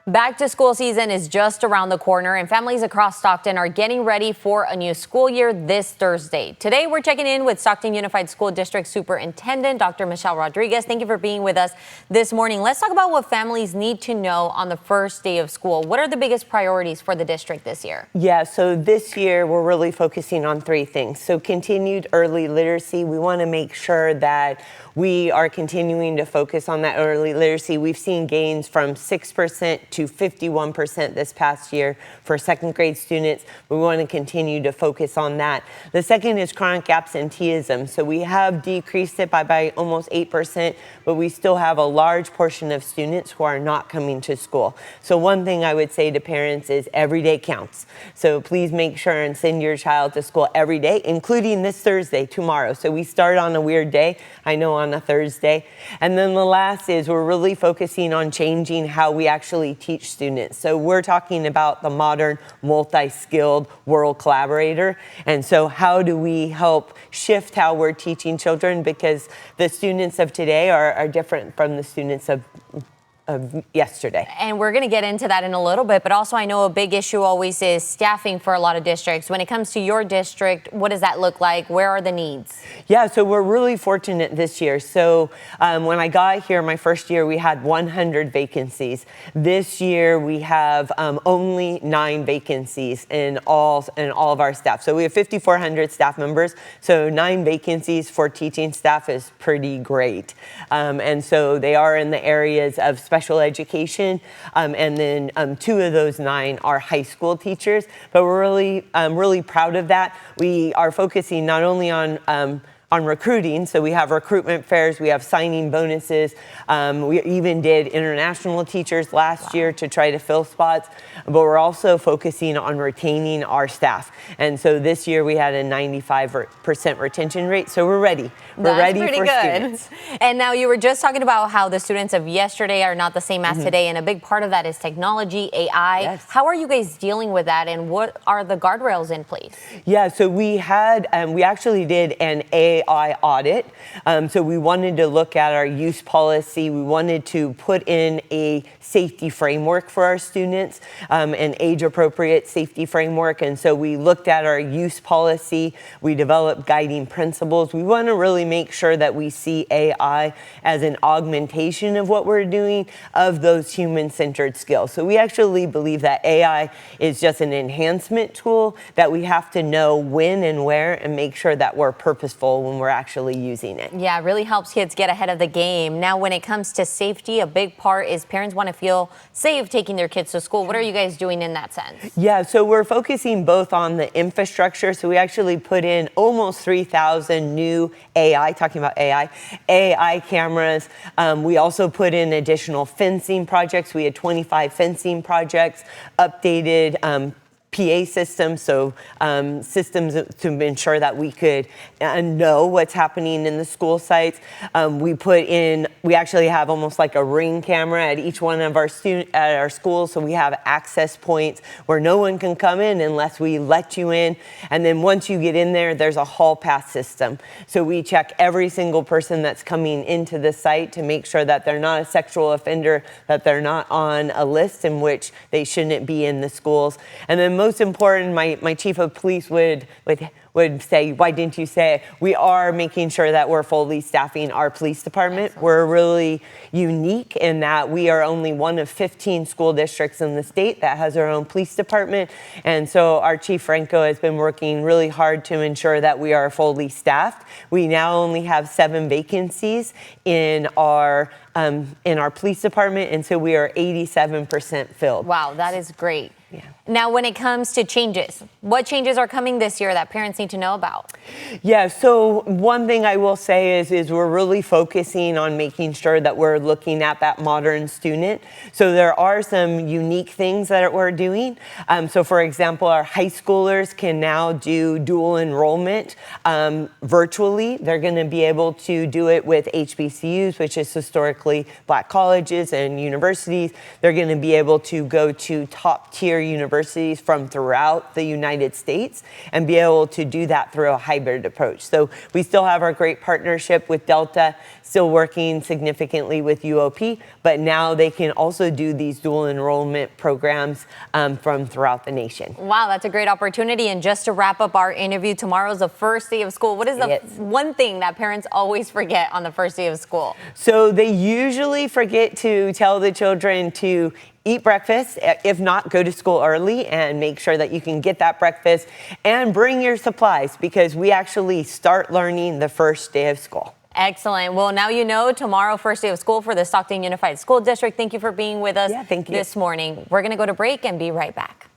Back to school season is just around the corner, and families across Stockton are getting ready for a new school year this Thursday. Today, we're checking in with Stockton Unified School District Superintendent Dr. Michelle Rodriguez. Thank you for being with us this morning. Let's talk about what families need to know on the first day of school. What are the biggest priorities for the district this year? Yeah, so this year we're really focusing on three things. So continued early literacy. We want to make sure that we are continuing to focus on that early literacy. We've seen gains from 6% to 51% this past year for second grade students. We want to continue to focus on that. The second is chronic absenteeism. So we have decreased it by almost 8%, but we still have a large portion of students who are not coming to school. So one thing I would say to parents is every day counts. So please make sure and send your child to school every day, including this Thursday, tomorrow. So we start on a weird day, I know, on a Thursday. And then the last is we're really focusing on changing how we actually teach students. So we're talking about the modern multi-skilled world collaborator. And so how do we help shift how we're teaching children? Because the students of today are different from the students of yesterday. And we're going to get into that in a little bit, but also I know a big issue always is staffing for a lot of districts. When it comes to your district, what does that look like? Where are the needs? Yeah, so we're really fortunate this year. So when I got here, my first year, we had 100 vacancies. This year, we have only 9 vacancies in all of our staff. So we have 5,400 staff members. So 9 vacancies for teaching staff is pretty great. And so they are in the areas of special education, and then 2 of those 9 are high school teachers. But we're really proud of that. We are focusing not only on recruiting, so we have recruitment fairs, we have signing bonuses. We even did international teachers last year to try to fill spots, but we're also focusing on retaining our staff. And so this year we had a 95% retention rate, so we're ready. We're ready for students. And now you were just talking about how the students of yesterday are not the same as today, and a big part of that is technology, AI. Yes. How are you guys dealing with that, and what are the guardrails in place? Yeah, so we actually did an AI audit. So we wanted to look at our use policy. We wanted to put in a safety framework for our students, an age-appropriate safety framework. And so we looked at our use policy. We developed guiding principles. We want to really make sure that we see AI as an augmentation of what we're doing, of those human-centered skills. So we actually believe that AI is just an enhancement tool that we have to know when and where and make sure that we're purposeful when we're actually using it. Yeah, it really helps kids get ahead of the game. Now, when it comes to safety, a big part is parents want to feel safe taking their kids to school. What are you guys doing in that sense? Yeah, so we're focusing both on the infrastructure. So we actually put in almost 3,000 new AI cameras. We also put in additional fencing projects. We had 25 fencing projects, updated PA systems, so systems to ensure that we could know what's happening in the school sites. We actually have almost like a ring camera at each one of our schools, so we have access points where no one can come in unless we let you in. And then once you get in there, there's a hall pass system. So we check every single person that's coming into the site to make sure that they're not a sexual offender, that they're not on a list in which they shouldn't be in the schools. And then most important, my chief of police would say, why didn't you say it? We are making sure that we're fully staffing our police department. Excellent. We're really unique in that we are only one of 15 school districts in the state that has our own police department. And so our chief Franco has been working really hard to ensure that we are fully staffed. We now only have 7 vacancies in our police department, and so we are 87% filled. Wow, that is great. Yeah. Now, when it comes to changes, what changes are coming this year that parents need to know about? Yeah, so one thing I will say is we're really focusing on making sure that we're looking at that modern student. So there are some unique things that we're doing. So for example, our high schoolers can now do dual enrollment virtually. They're going to be able to do it with HBCUs, which is historically Black colleges and universities. They're going to be able to go to top tier four-year universities from throughout the United States and be able to do that through a hybrid approach. So we still have our great partnership with Delta, still working significantly with UOP, but now they can also do these dual enrollment programs from throughout the nation. Wow, that's a great opportunity. And just to wrap up our interview, tomorrow's the first day of school. What is the one thing that parents always forget on the first day of school? So they usually forget to tell the children to eat breakfast. If not, go to school early and make sure that you can get that breakfast and bring your supplies, because we actually start learning the first day of school. Excellent. Well, now you know, tomorrow, first day of school for the Stockton Unified School District. Thank you for being with us Thank you. this morning. We're going to go to break and be right back.